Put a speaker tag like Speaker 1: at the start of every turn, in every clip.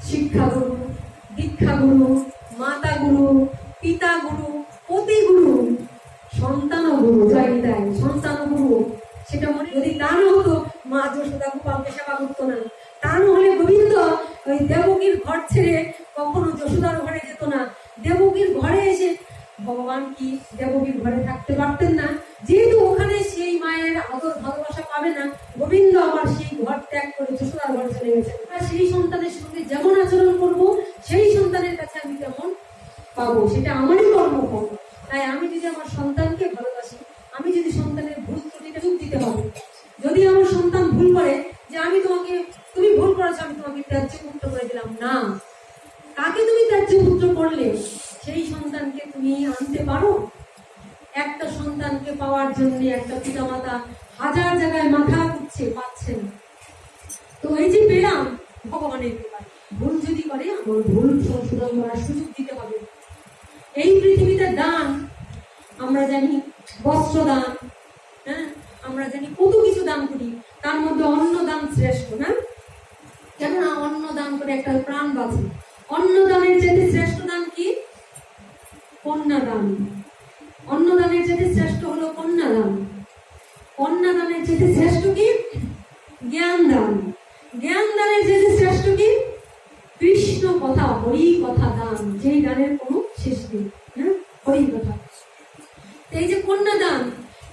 Speaker 1: শিক্ষাগুরু, দীক্ষাগুরু, মাতাগুরু, পিতাগুরু, পতিগুরু, সন্তানগুরু, জয় দেয় সন্তানগুরু। সেটা মনে যদি তা না হতো মা যশোদা গোপালকে সেবা করতো না। তা না হলে গোবিন্দ ওই দেবকীর ঘর ছেড়ে কখনো যশোদার ঘরে যেত না। দেবকীর ঘরে এসে ভগবান কি দেবকীর ঘরে থাকতে পারতেন না? যেহেতু ওখানে সেই মায়ের আদর ভালোবাসা পাবে না, গোবিন্দ আবার সেই ঘর ত্যাগ করে যশোদার ঘরে চলে গেছেন। সেই সন্তানের সঙ্গে যেমন আচরণ করব, সেই সন্তানের কাছে আমি তেমন পাবো, সেটা আমারই কর্মফল। তাই আমি যদি আমার সন্তানকে ভালোবাসি, আমি যদি সন্তানের ভুল ত্রুটিটা চুপ দিতে হবে। যদি আমার সন্তান ভুল করে যে আমি তোমাকে, তুমি ভুল করেছো, আমি তোমাকে ত্যায্য পুত্র করে দিলাম না। কাকে তুমি ত্যায্য পুত্র করলে? সেই সন্তানকে তুমি আনতে পারো? একটা সন্তানকে পাওয়ার জন্য একটা পিতামাতা হাজার জায়গায় মাথা ঘুরছে, পাচ্ছে না। তো এই যে পেলাম ভগবানের কৃপায়। ভুল যদি করে আমার ভুল সংশোধন করার সুযোগ দিতে হবে। এই পৃথিবীতে দান আমরা জানি, বস্ত্র দান, হ্যাঁ, আমরা জানি কত কিছু দান করি। তার মধ্যে অন্ন দান শ্রেষ্ঠ, না? কেননা অন্ন দান করে একটা প্রাণ বাঁচে। অন্ন দানের চেয়ে শ্রেষ্ঠ দান কি? কন্যাদান। অন্নদানের চেয়ে শ্রেষ্ঠ হলো কন্যাদান। কন্যাদানের চেয়ে শ্রেষ্ঠ কি? জ্ঞান দান। জ্ঞান দানের চেয়ে শ্রেষ্ঠ কি? কৃষ্ণ কথা, হরি কথা দান, যেই দানের কোনো শেষ নেই। হ্যাঁ, হরি কথা। এই যে কন্যাদান,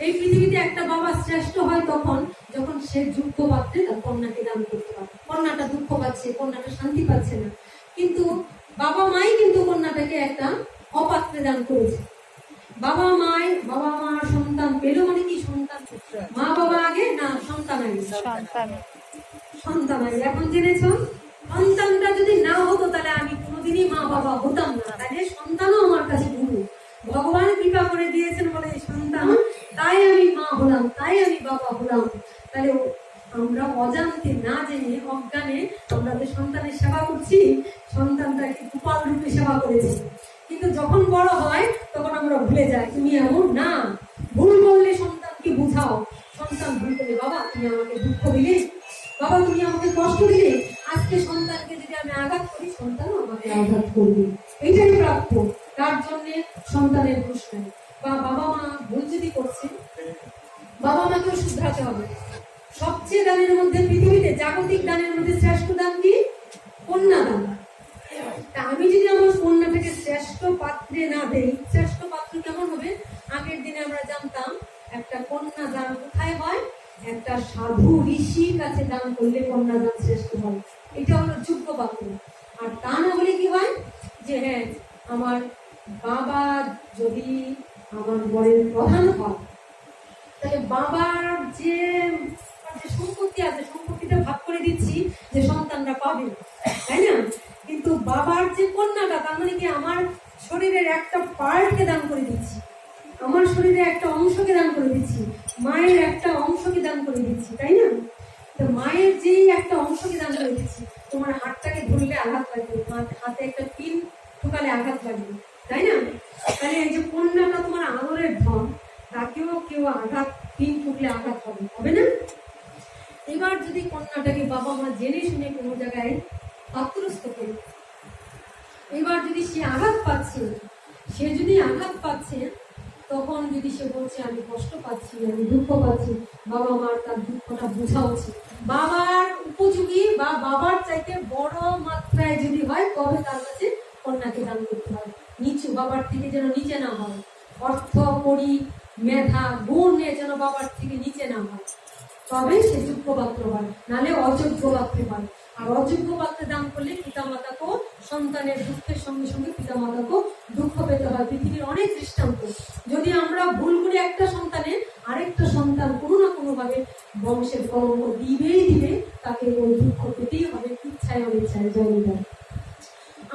Speaker 1: এই পৃথিবীতে একটা বাবা শ্রেষ্ঠ হয় তখন যখন সে যোগ্য পাত্রে তার কন্যাকে দান করতে পারে। কন্যাটা দুঃখ পাচ্ছে, কন্যাটা শান্তি পাচ্ছে না, কিন্তু বাবা মাই কিন্তু কন্যাটাকে একটা অপাত্রে দান করেছে। বাবা মার সন্তান পেল মানে কি? সন্তান। মা বাবা আগে না সন্তান আগে? সন্তান আগে। এখন জেনেছ? সন্তানটা যদি না হতো তাহলে আমি কোনোদিনই মা বাবা হতাম না। তাহলে সন্তানও আমার কাছে গুরু। ভগবান কৃপা করে দিয়েছেন বলে সন্তান, তাই আমি মা হলাম, তাই আমি বাবা হলাম। তাহলে আমরা অজান্তে, না জেনে, অজ্ঞানে আমরা যে সন্তানের সেবা করছি, সন্তানটাকে গোপাল রূপে সেবা করেছি। কিন্তু যখন বড় হয় তখন আমরা ভুলে যাই। তুমি এমন না, ভুল করলে সন্তানকে বুঝাও। সন্তান ভুল করলে, বাবা তুমি আমাকে দুঃখ দিলে, বাবা তুমি আমাকে কষ্ট দিলে। আজকে সন্তানকে যদি আমি আঘাত করি, সন্তানও আমাকে আঘাত করবে। এইটাই প্রাপ্য। তার জন্য সন্তানের দোষ নাই। বা বাবা মা ভুল যদি করছে, বাবা মাকেও শুধরাতে হবে। সবচেয়ে দানের মধ্যে, পৃথিবীতে জাগতিক দানের মধ্যে শ্রেষ্ঠ দান কি? কন্যাদান। তা আমি যদি আমার কন্যাটাকে শ্রেষ্ঠ পাত্রে না দেই, শ্রেষ্ঠ পাত্র কেমন হবে? আগের দিনে আমরা জানতাম একটা কন্যা দান কোথায় হয়? একটা সাধু ঋষির কাছে দান করলে কন্যা দান শ্রেষ্ঠ হয়। এটা হলো যোগ্য পাত্র। আর তা না হলে কি হয়? যে হ্যাঁ, আমার বাবা যদি আমার বরের প্রধান হয়, তাহলে বাবার যে সম্পত্তি আছে, সম্পত্তিটা ভাগ করে দিচ্ছি যে সন্তানরা পাবে, তাই না? কিন্তু বাবার যে কন্যাটা, তার মানে কি আমার শরীরের একটা পার্টকে দান করে দিচ্ছি, আমার শরীরে একটা অংশকে দান করে দিচ্ছি, মায়ের একটা অংশকে দান করে দিচ্ছি, তাই না? তো মায়ের যেই একটা অংশকে দান করে দিচ্ছি, তোমার হাতটাকে ধরলে আঘাত লাগবে, হাতে একটা পিন ঠোকালে আঘাত লাগবে, তাই না? তাহলে এই যে কন্যাটা তোমার আদরের ধন, তাকেও কেউ আঘাত, পিন ঠুকলে আঘাত হবে না? এবার যদি কন্যাটাকে বাবা মা জেনে শুনে কোনো জায়গায় পাত্রস্থ করে, এবার যদি সে আঘাত পাচ্ছে, তখন যদি সে বলছে আমি কষ্ট পাচ্ছি, আমি দুঃখ পাচ্ছি, বাবা মার তার দুঃখটা বোঝা উচিত। বাবার উপযোগী বা বাবার চাইতে বড় মাত্রায় যদি হয়, তবে তার কাছে কন্যাকে দান করতে হয়। নিচু, বাবার থেকে যেন নিচে না হয়। অর্থ, পরি, মেধা, গুণ নিয়ে যেন বাবার থেকে নিচে না হয়, তবে সে যোগ্য পাত্র হয়, নাহলে অযোগ্য পাত্রে হয়। আর অযোগ্য পাত্রে দান করলে পিতামাতাকেও, সন্তানের দুঃখের সঙ্গে সঙ্গে পিতামাতাকেও দুঃখ পেতে হয়। পৃথিবীর অনেক দৃষ্টান্ত। যদি আমরা ভুল করে একটা সন্তানে আরেকটা সন্তান কোনো না কোনো ভাবে বংশের কলঙ্ক দিবে, তাকে ওই দুঃখ পেতেই হবে, ইচ্ছায় অনিচ্ছায়, জয়।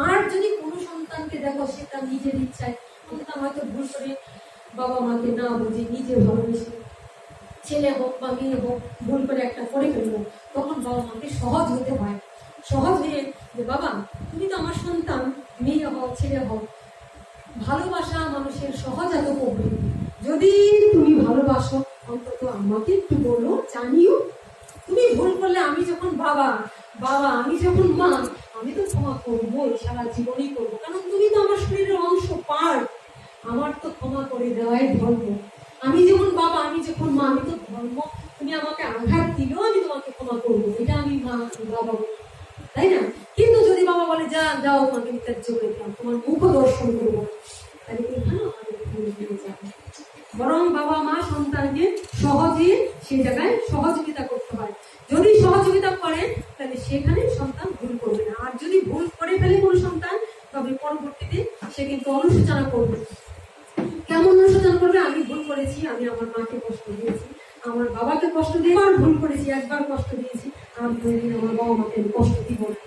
Speaker 1: আর যদি কোনো সন্তানকে দেখো সে তার নিজের ইচ্ছায়, সন্তান হয়তো ভুল করে বাবা মাকে না বুঝে নিজে ভালোবেসে, ছেলে হোক বা মেয়ে হোক, ভুল করে একটা করে ফেলবো, তখন বাবা মাকে সহজ হতে হয়। সহজ হয়ে যে বাবা তুমি তো আমার সন্তান, মেয়ে হও ছেলে হও, ভালোবাসা মানুষের সহজাত প্রবৃত্তি। যদি তুমি ভালোবাসো, অন্তত আমাকে একটু বলো, জানিও। তুমি ভুল করলে আমি যখন বাবা, আমি যখন মা, আমি তো ক্ষমা করবো, সারা জীবনই করবো, কারণ তুমি তো আমার শরীরের অংশ, পার্ট। আমার তো ক্ষমা করে দেওয়াই ধর্ম। আমি যেমন বাবা, আমি যখন মা, আমি তো ধর্ম। তুমি আমাকে আঘাত দিলেও আমি তোমাকে ক্ষমা করবো, এটা আমি মা বাবা, তাই না? কিন্তু যদি বাবা বলে যা যাও, তোমাকে ত্যায্য করে দিলাম, তোমার মুখ দর্শন করবো, তাহলে এখানে আমাদের ভুল হয়ে যাবে। বরং বাবা মা সন্তানকে সহজে সেই জায়গায় সহযোগিতা করতে হয়। যদি সহযোগিতা করে তাহলে সেখানে সন্তান ভুল করবে না। আর যদি ভুল করে ফেলে কোনো সন্তান, তবে পরবর্তীতে সে কিন্তু অনুশোচনা করবে। কেমন অনুশোচনা করবে? আমি ভুল করেছি, আমি আমার মাকে কষ্ট দিয়েছি, আমার বাবাকে কষ্ট দিয়ে, আর ভুল করেছি, একবার কষ্ট দিয়েছি, আর কোনোদিন আমার বাবা মাকে আমি কষ্ট দিব না।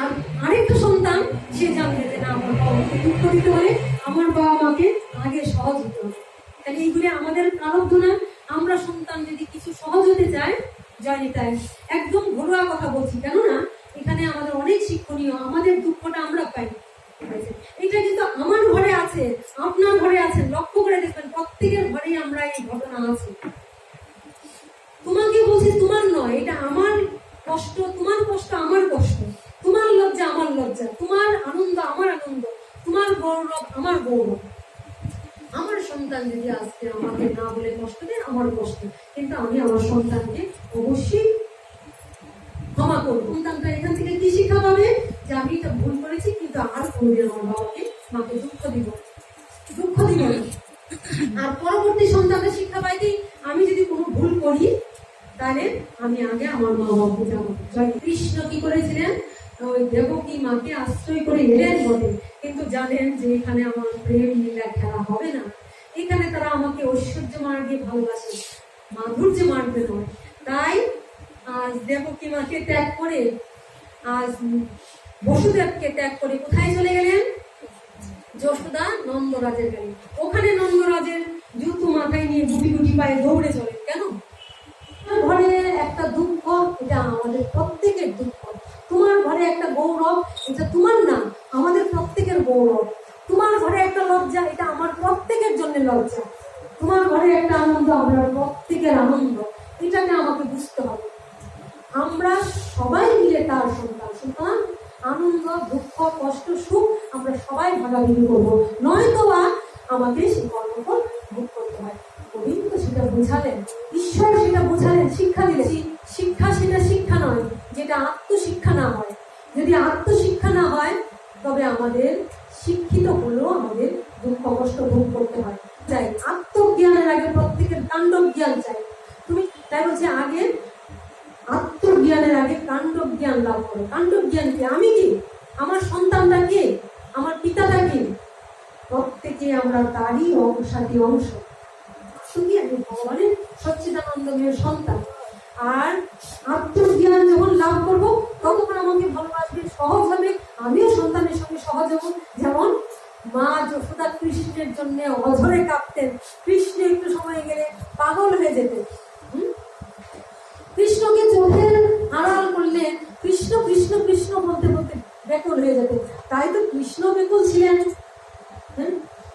Speaker 1: আর আরেকটা সন্তান সে জানবে যে না, আমার বাবা মাকে দুঃখ দিতে হলে আমার বাবা মাকে আগে সহজ হতে হবে। তাহলে এইগুলি আমাদের প্রারব্ধ না। আমরা সন্তান যদি কিছু সহজ হতে চাই, জানি তাই একদম ঘরোয়া কথা বলছি, কেননা এখানে আমাদের অনেক শিক্ষণীয়, আমাদের দুঃখটা আমরা পাই। এটা কিন্তু আমার ঘরে আছে, আপনার ঘরে আছে, লক্ষ্য করে দেখবেন প্রত্যেকের ঘরেই আমরা এই ঘটনা আছে। তোমাকে বলছি তোমার নয়, এটা আমার কষ্ট, তোমার কষ্ট আমার কষ্ট, তোমার লজ্জা আমার লজ্জা, তোমার আনন্দ আমার আনন্দ, তোমার গৌরব আমার গৌরব। আমার সন্তান যদি আজকে আমাকে না বলে কষ্ট দেয়, আমার কষ্ট, কিন্তু আমি আমার সন্তানকে অবশ্যই ক্ষমা করবো। সন্তানটা এখান থেকে কি শিক্ষা পাবে? যে আমি এটা ভুল করেছি, কিন্তু আর কোনোদিন আমার বাবাকে মাকে দুঃখ দিব না। আর পরবর্তী সন্তানটা শিক্ষা পাই কি, আমি যদি কোনো ভুল করি তাহলে আমি আগে আমার মা বাবাকে যাবো। কৃষ্ণ কি করেছিলেন? ওই দেবকী মাকে আশ্রয় করে এলেন বটে, কিন্তু জানেন যে এখানে আমার প্রেম লীলা খেলা হবে না। এখানে তারা আমাকে ঐশ্বর্য মার্গে ভালোবাসে, মাধুর্য মার্গে নয়। তাই আজ দেবকী মাকে ত্যাগ করে, আজ বসুদেবকে ত্যাগ করে কোথায় চলে গেলেন? যশোদা নন্দরাজের গাড়ি। ওখানে নন্দরাজের জুতো মাথায় নিয়ে গুটি গুটি পায়ে দৌড়ে চলে। কেন? ঘরে একটা দুঃখ, এটা আমাদের প্রত্যেকের দুঃখ। তোমার ঘরে একটা গৌরব, এটা তোমার না, আমাদের প্রত্যেকের গৌরব। তোমার ঘরে একটা লজ্জা, এটা আমার প্রত্যেকের জন্য লজ্জা। তোমার ঘরে একটা আনন্দ, আমরা প্রত্যেকের আনন্দ। এটাকে আমাকে বুঝতে হবে। আমরা সবাই মিলে তার সন্তান, সুতরাং আনন্দ, দুঃখ, কষ্ট, সুখ আমরা সবাই ভাগাভাগি করবো, নয়তো বা আমাকে সেই কর্মফল ভোগ করতে হয়। গোবিন্দ সেটা বুঝালেন, ঈশ্বর সেটা বুঝালেন, শিক্ষা দিলেন। শিক্ষা সেটা শিক্ষা নয় যেটা আত্মশিক্ষা না হয়। যদি আত্মশিক্ষা না হয়, তবে আমাদের শিক্ষিত হলেও আমাদের দুঃখ কষ্ট ভোগ করতে হয়। চাই আত্মজ্ঞানের আগে প্রত্যেকের কাণ্ডব জ্ঞান চাই। তুমি তাই বলছে আগে আত্মজ্ঞানের আগে কাণ্ডব জ্ঞান লাভ করো। কাণ্ডব জ্ঞান কি? আমি কি, আমার সন্তানটা কে, আমার পিতাটা কি, প্রত্যেকে আমরা তারই অংশাতি অংশ। শুধু আমি ভগবানের সচ্চিদানন্দময় সন্তান। আর আত্মজ্ঞান যখন লাভ করবো, তখন আমাকে ভালোবাসবে, সহজ হবে, আমিও সন্তানের সঙ্গে সহজ হবো। যেমন মা যশোদা কৃষ্ণের জন্য অঝরে কাঁপতেন, কৃষ্ণ একটু সময় গেলে পাগল হয়ে যেতেন। কৃষ্ণকে চোখের আড়াল করলে কৃষ্ণ কৃষ্ণ কৃষ্ণ বলতে বলতে ব্যাকুল হয়ে যেত। তাই তো কৃষ্ণ ব্যাকুল ছিলেন।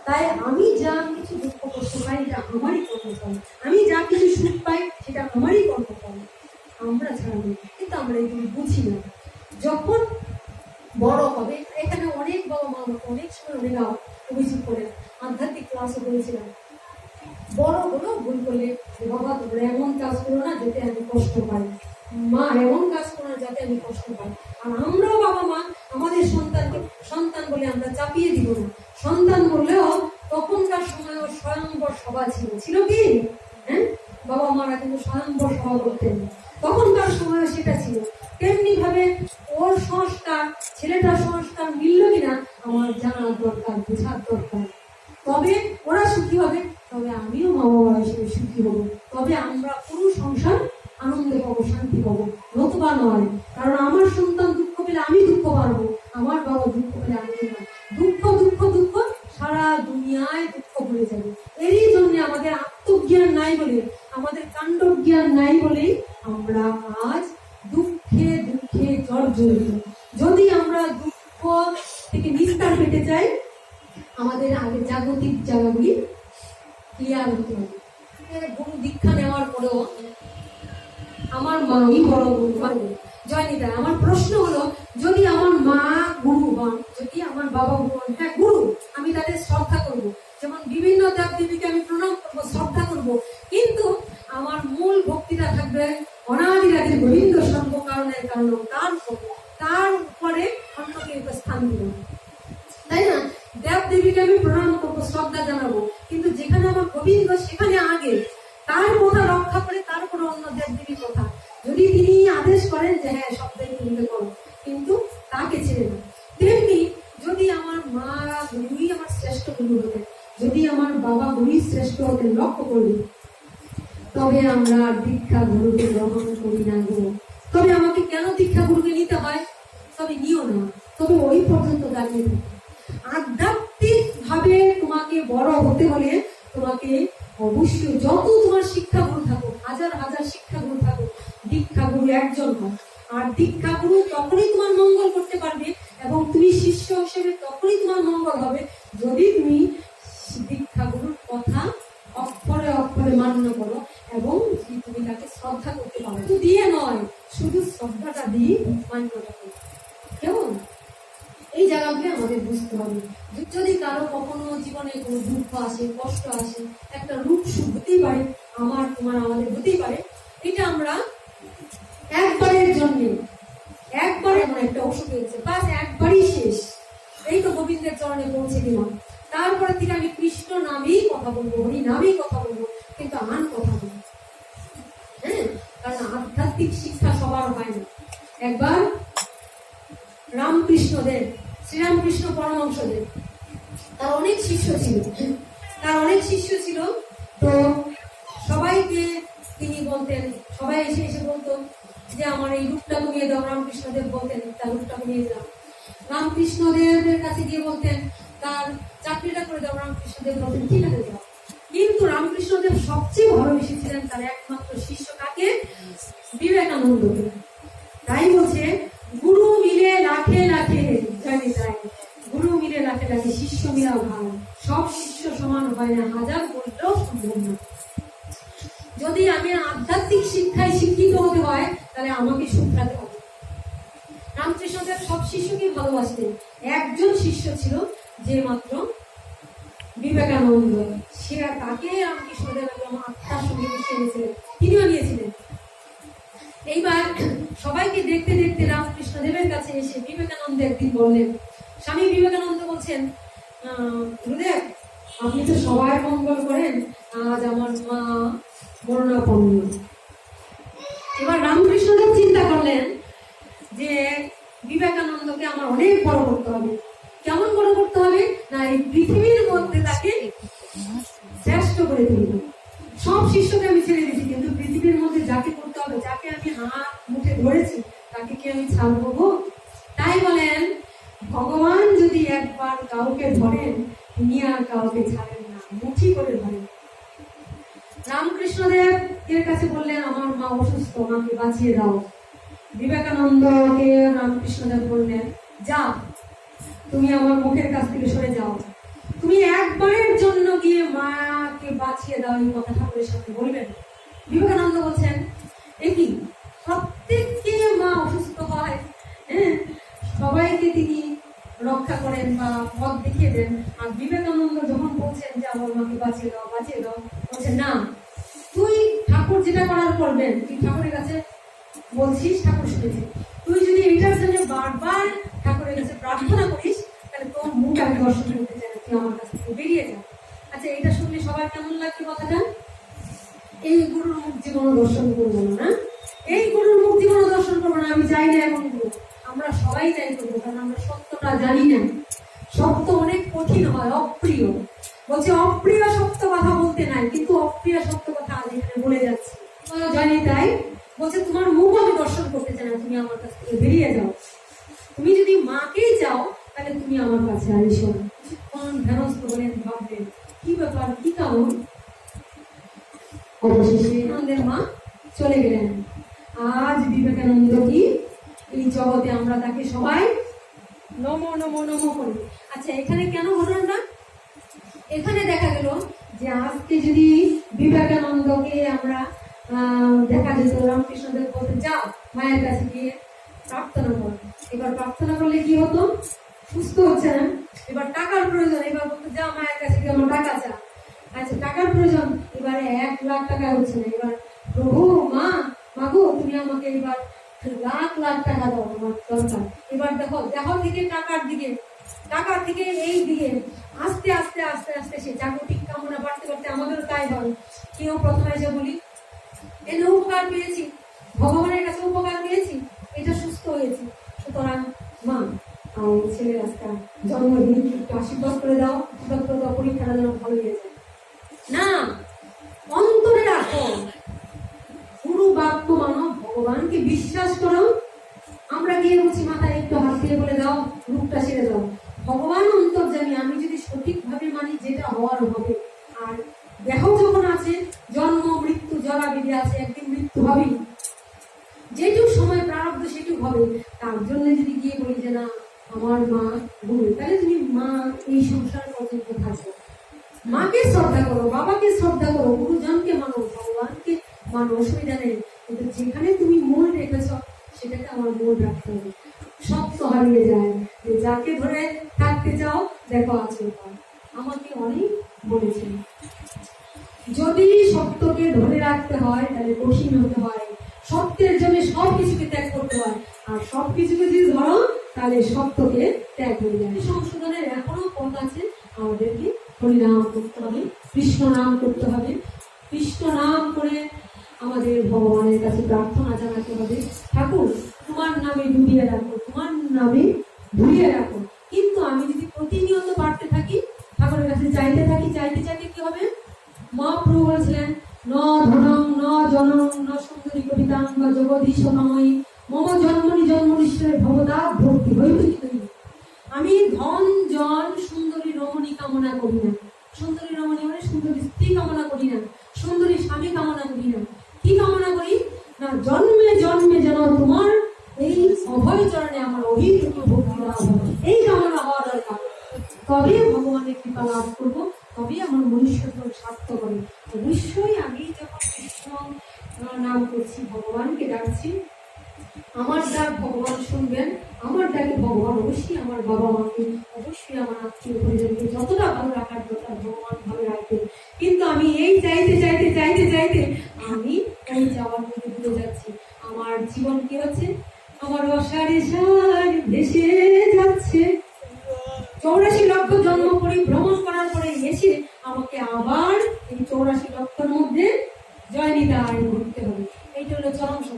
Speaker 1: তাই আমি যা কিছু দুঃখ কষ্ট পাই, এটা আমারই কর্মফল। আমি যা কিছু সুখ পাই, সেটা আমারই কর্মফল, আমরা ছাড়া নেই। কিন্তু আমরা এগুলো বুঝি না। যখন বড় হবে, এখানে অনেক বাবা মা আমাকে অনেক সময় অনেক অভিযোগ করেন, আধ্যাত্মিক ক্লাসও করেছিলাম। বড় হলো ভুল করলে, বাবা তোমরা এমন কাজ করো না যাতে আমি কষ্ট পাই, মা এমন কাজ করো না যাতে আমি কষ্ট পাই। আর আমরাও বাবা মা আমাদের সন্তানকে সন্তান বলে আমরা চাপিয়ে দিব না। সন্তান বললেও তখনকার সময় ওর স্বয়ংবর সভা ছিল কি? হ্যাঁ, বাবা মারা কিন্তু স্বয়ংবর সভা করতেন, তখনকার সময় সেটা ছিল। তেমনি ভাবে ওর সংস্কার, ছেলেটার সংস্কার মিলল কিনা আমার জানার দরকার, বোঝার দরকার। তবে ওরা সুখী হবে, তবে আমিও মা বাবা হিসেবে সুখী হবো, তবে আমরা পুরো সংসার আনন্দে পাবো, শান্তি পাবো, নতুবা নয়। কারণ আমার সন্তান দুঃখ পেলে আমি দুঃখ পারবো, আমার বাবা দুঃখ পেলে আমি না। দুঃখ দুঃখ দুঃখ, সারা দুনিয়ায় দুঃখ ভরে যাবে। এরই জন্য আমাদের আত্মজ্ঞান নাই বলে, আমাদের কাণ্ডব জ্ঞান নাই বলেই আমরা আজ দুঃখে দুঃখে জর্জরিত। যদি আমরা দুঃখ থেকে নিস্তার পেতে চাই, আমাদের আগে জাগতিক জায়গাগুলি ক্লিয়ার হতে হবে। গুরু দীক্ষা নেওয়ার পরেও আমার মাই বড় গুরু পারবে। জয়নিতা, আমার প্রশ্ন হলো, যদি আমার মা বাবা হ্যাঁ গুরু, আমি তাদের শ্রদ্ধা করব, যেমন বিভিন্ন দেব দেবীকে আমি প্রণাম করবো, শ্রদ্ধা করব, কিন্তু আমার মূল ভক্তিটা থাকবে অনাদিরাদির গোবিন্দ সর্ব কারণের কারণ, তার উপরে অন্যকে স্থান দিব, তাই না? দেব দেবীকে আমি প্রণাম করবো, শ্রদ্ধা জানাবো, কিন্তু যেখানে আমার গোবিন্দ সেখানে আগে, তার কথা রক্ষা করে তারপরে অন্য দেব দেবীর কথা যদি তিনি আদেশ করেন যে হ্যাঁ সব দেব দেবীকে করো, কিন্তু তাকে ছেড়ে না। তেমনি যদি আমার মা গুরুই আমার শ্রেষ্ঠ গুরু হতেন, যদি আমার বাবা গুরুই শ্রেষ্ঠ হতেন, লক্ষ্য করবি, তবে আমরা দীক্ষা গুরুকে গ্রহণ করি না গো। তবে আমাকে কেন দীক্ষা গুরুকে নিতে হয়? তবে নিও না, তবে ওই পর্যন্ত দাঁড়িয়ে থাকো। আধ্যাত্মিক ভাবে তোমাকে বড় হতে হলে তোমাকে অবশ্যই, যত তোমার শিক্ষা গুরু থাকুক, হাজার হাজার শিক্ষা গুরু থাকুক, দীক্ষা গুরু একজন হয়। আর দীক্ষা গুরু তখনই তোমার মঙ্গল করতে পারবে এবং তুমি শিষ্য হিসেবে তখনই তোমার মঙ্গল হবে যদি তুমি দীক্ষা গুরুর কথা অক্ষরে অক্ষরে মান্য করো এবং তুমি তাকে শ্রদ্ধা করতে পারো। শুধু দিয়ে নয়, শুধু শ্রদ্ধাটা দিয়ে মান্যতা করো। কেমন? এই জায়গাগুলো আমাদের বুঝতে হবে। যদি কারো কখনো জীবনে কোনো দুঃখ আসে, কষ্ট আসে, একটা রূপ সুখ হতেই পারে, আমার তোমার আমাদের হতেই পারে, এটা আমরা একবারের জন্য, একবারে আমার একটা অসুখ হয়েছে, বাস একবারই শেষ, এই তো গোবিন্দের চরণে পৌঁছে দিলাম, তারপরে থেকে আমি কৃষ্ণ নামেই কথা বলবো, হরি নামেই কথা বলবো, কিন্তু আমার কথা বলবো। হ্যাঁ, কারণ আধ্যাত্মিক শিক্ষা সবার হয় না। একবার রামকৃষ্ণদেব, শ্রীরামকৃষ্ণ পরমহংসদেব, তার অনেক শিষ্য ছিল, তো সবাইকে তিনি বলতেন, সবাই এসে এসে বলতো যে আমার এই রূপটা কমিয়ে দাও। রামকৃষ্ণদেব বলতেন তার রূপটা কমিয়ে দাও। রামকৃষ্ণদেবের কাছে গিয়ে বলতেন তার চাকরিটা করে দাও। রামকৃষ্ণদেব বলতেন ঠিক আছে দাও। কিন্তু রামকৃষ্ণদেব সবচেয়ে ভালোবেসেছিলেন তার একমাত্র শিষ্য কাকে? বিবেকানন্দকে। তাই বলছে গুরু মিলে লাখে লাখে জানি, তাই গুরু মিলে লাখে লাখে, শিষ্য মিলাও ভালো, সব শিষ্য সমান হয় না, হাজার বললেও সম্ভব না। যদি আমি আধ্যাত্মিক শিক্ষায় শিক্ষিত হতে হয় তাহলে আমাকে শুধরাতে হবে। রামকৃষ্ণদেব সব শিষ্যকে ভালোবাসতেন, একজন শিষ্য ছিল যে মাত্র বিবেকানন্দ, সে তাকে রামকৃষ্ণদেব এবং আত্মার সঙ্গে মিশিয়ে নিয়েছিলেন, তিনিও নিয়েছিলেন। এইবার সবাইকে দেখতে দেখতে রামকৃষ্ণদেবের কাছে এসে বিবেকানন্দ একদিন বললেন, স্বামী বিবেকানন্দ বলছেন, গুরুদেব আপনি তো সবাই মঙ্গল করেন, আজ আমার মা মরণাপন্ন। এবার রামকৃষ্ণদেব চিন্তা করলেন যে বিবেকানন্দকে আমার অনেক বড় করতে হবে। কেমন বড় করতে হবে? না, এই পৃথিবীর মধ্যে তাকে শ্রেষ্ঠ করে তুলব। সব শিষ্যকে আমি ছেড়ে দিয়েছি, কিন্তু পৃথিবীর মধ্যে যাকে করতে হবে, যাকে আমি হাত মুঠে ধরেছি, তাকে কি আমি ছাড়বো গো? তাই বলেন ভগবান যদি একবার কাউকে ধরেন তিনি আর কাউকে ছাড়েন না, মুঠি করে ধরেন। রামকৃষ্ণদেব এর কাছে বললেন আমার মা অসুস্থ, আমাকে বাঁচিয়ে দাও। বিবেকানন্দকে রামকৃষ্ণদেব বললেন যা, তুমি আমার মুখের কাছ থেকে সরে যাও, তুমি একবারের জন্য গিয়ে মাকে বাঁচিয়ে দাও, এই কথা ঠাকুরের সাথে বলবেন। বিবেকানন্দ বলছেন একই, প্রত্যেককে মা অসুস্থ হয়, হ্যাঁ, সবাইকে তিনি রক্ষা করেন বা পথ দেখিয়ে দেন। আর বিবেকানন্দ যখন বলছেন যে আমার মাকে বাঁচিয়ে দাও, বাঁচিয়ে দাও, বলছেন না, তুই ঠাকুর যেটা করার করবেন, তুই ঠাকুরের কাছে বলছিস, ঠাকুর শুনেছে, তুই যদি এটার জন্য বারবার ঠাকুরের কাছে প্রার্থনা করিস তাহলে তোর মুখ আমি দর্শন করতে চাই না, তুই আমার কাছ থেকে বেরিয়ে যা। আচ্ছা, এটা শুনলে সবার কেমন লাগবে কথাটা? এই গুরুর মুখ জীবনও দর্শন করবো না, এই গুরুর মুখ জীবনও দর্শন করবো না, আমি চাই না এমন গুরু। আমরা সবাই চাই করবো, কারণ আমরা সত্যটা জানি না। সত্য অনেক কঠিন হয়, অপ্রিয়। বলছে অপ্রিয় সত্য কথা বলতে নাই, কিন্তু অপ্রিয় সত্য কথা আজ এখানে বলে যাচ্ছে, জানি। তাই বলছে তোমার মুখ আমি দর্শন করতে চাই না, তুমি আমার কাছ থেকে বেরিয়ে যাও। তুমি যদি মাকেই চাও তাহলে তুমি আমার কাছে আর এসো না। কোন ধ্যানস্থ বলেন, ভাববেন কি ব্যাপার, কি কারণ। অবশেষে বিবেকানন্দের মা চলে গেলেন। আজ বিবেকানন্দ কি এই জগতে, আমরা তাকে সবাই নমো নমো নমো করি। আচ্ছা, এখানে কেন ঘটনাটা? এখানে দেখা গেল যে আজকে যদি বিবেকানন্দকে আমরা দেখা যেত, রামকৃষ্ণদেব বলতে যাও মায়ের কাছে গিয়ে প্রার্থনা করো। এবার প্রার্থনা করলে কি হতো? সুস্থ হচ্ছে না, এবার টাকার প্রয়োজন, এবার বলতে যা মায়ের কাছে গিয়ে আমার টাকা চা। আচ্ছা টাকার প্রয়োজন, এবারে 1 লাখ টাকা হচ্ছে না, এবার প্রভু মাগো তুমি আমাকে এবার লাখ লাখ টাকা দাও, আমার দরকার। এবার দেখো দেখো থেকে টাকা থেকে এই দিকে আস্তে আস্তে আস্তে আস্তে সে জাগতিক কামনা বাড়তে বাড়তে আমাদেরও তাই হয়। কেউ প্রথমে যে বলি এর উপকার পেয়েছি, ভগবানের কাছে উপকার পেয়েছি, এটা সুস্থ হয়েছি, সুতরাং মা আমার ছেলের আজকে জন্মদিন একটু আশীর্বাদ করে দাও, পরীক্ষাটা যেন ভালো হয়ে যায়। না, অন্তরে রাখো, গুরু বাক্য মানো, ভগবানকে বিশ্বাস করো। আমরা গিয়ে বলছি মাথায় একটু হাত দিয়ে বলে দাও, রূপটা ছেড়ে দাও। ভগবান অন্তর্যামী, আমি যদি সঠিকভাবে মানি যেটা হওয়ার হবে। আর দেহ যখন আছে, জন্ম মৃত্যু জরা বিধি আছে, একদিন মৃত্যু হবেই। যেটুক সময় প্রারব্ধ সেটুক হবে। তার জন্য যদি গিয়ে বলি যে না আমার মা গুরু, তাহলে তুমি মা এই সংসার পর্যন্ত থাকো। মাকে শ্রদ্ধা করো, বাবাকে শ্রদ্ধা করো, গুরুজনকে মানো, ভগবানকে মানো, অসুবিধা নেই। কিন্তু যেখানে তুমি মূল রেখেছ সেটাকে আমার মূল রাখতে হবে। সত্য হারিয়ে যায়, যে যাকে ধরে থাকতে চাও দেখো আছে। আমাকে অনেক বলেছেন যদি সত্যকে ধরে রাখতে হয় তাহলে কঠিন হতে হয়, সত্যের জন্য সবকিছুকে ত্যাগ করতে হয়। আর সবকিছুকে যদি ধরো তাহলে সত্যকে ত্যাগ হয়ে যায়। সংশোধনের এখনো পথ আছে, আমাদেরকে হরিনাম করতে হবে, কৃষ্ণ নাম করতে হবে, কৃষ্ণ নাম করে আমাদের ভগবানের কাছে প্রার্থনা জানাতে হবে, ঠাকুর তোমার নামে ডুবিয়ে রাখো, তোমার নামে ধুইয়ে রাখো। কিন্তু আমি যদি প্রতিনিয়ত বাড়তে থাকি, ঠাকুরের কাছে চাইতে থাকি, চাইতে চাইতে কি হবে? মহাপ্রভু বলেছিলেন ন ধনং ন জনং ন সুন্দরী কবিতাং বা জগদীশ নময়ী মম জন্মনিশ্বরের ভবদা ভক্তি হইতে। আমি ধন জন সুন্দরী রমণী কামনা করি না, সুন্দরী রমণী মানে সুন্দরী স্ত্রী কামনা করি না, সুন্দরী স্বামী কামনা করি না। কি কামনা করি না? জন্মে জন্মে যেন তোমার এই অভয় চরণে আমার অভিজ্ঞ ভক্তি লাভ হবে, এই কামনা হওয়া দরকার। তবে ভগবানের কৃপা লাভ করবো, তবে আমার মনুষ্যত্ব স্বার্থ করে। অবশ্যই আমি যখন কৃষ্ণ নাম করছি, ভগবানকে ডাকছি, আমার ডাক ভগবান শুনবেন, আমার ডাকে ভগবান অবশ্যই আমার বাবা মাকে, অবশ্যই আমার আত্মীয় পরিজনকে যতটা ভালো রাখার দরকার ভগবান ভালো রাখবেন। কিন্তু আমি এই চাইতে চাইতে চাইতে চাইতে আমি ওই যাওয়ার মধ্যে ভুলে যাচ্ছি। আমার জীবন কি হচ্ছে? আমার অসারে সার ভেসে যাচ্ছে। 84 লক্ষ জন্ম পরিভ্রমণ করার পরে এসে আমাকে আবার এই 84 লক্ষের মধ্যে জয় নিতে ঘুরতে হবে। এইটা হলো চরম সত্য।